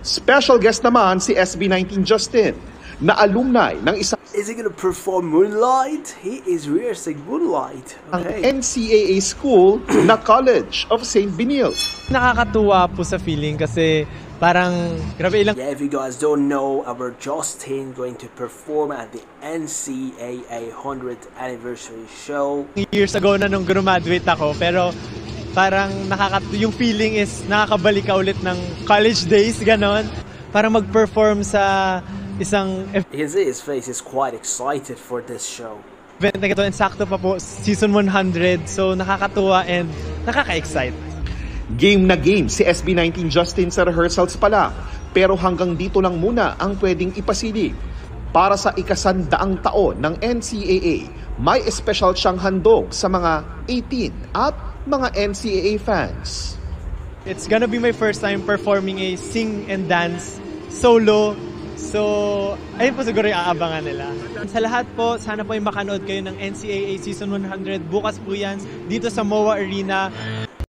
Special guest naman si SB19 Justin, na alumni ng isang Is he gonna perform Moonlight? He is rehearsing Moonlight. Okay. NCAA school na College of St. Benil. Nakakatuwa po sa feeling kasi parang grabe ilang Yeah, if you guys don't know, our Justin going to perform at the NCAA 100th anniversary show. years ago na nung graduate ako, pero parang yung feeling is nakakabalik ka ulit ng college days, ganon. Para mag-perform sa isang You can see his face is quite excited for this show. event na ito, and sakto pa po, season 100, so nakakatuwa and nakaka-excite. Game na game si SB19 Justin sa rehearsals pala, pero hanggang dito lang muna ang pwedeng ipasilip. Para sa ikasandaang taon ng NCAA, may espesyal siyang handog sa mga 18 at mga NCAA fans. It's gonna be my first time performing a sing and dance solo. So, ayun po siguro yung aabangan nila. Sa lahat po, sana po yung makanood kayo ng NCAA Season 100. Bukas po yan dito sa MOA Arena.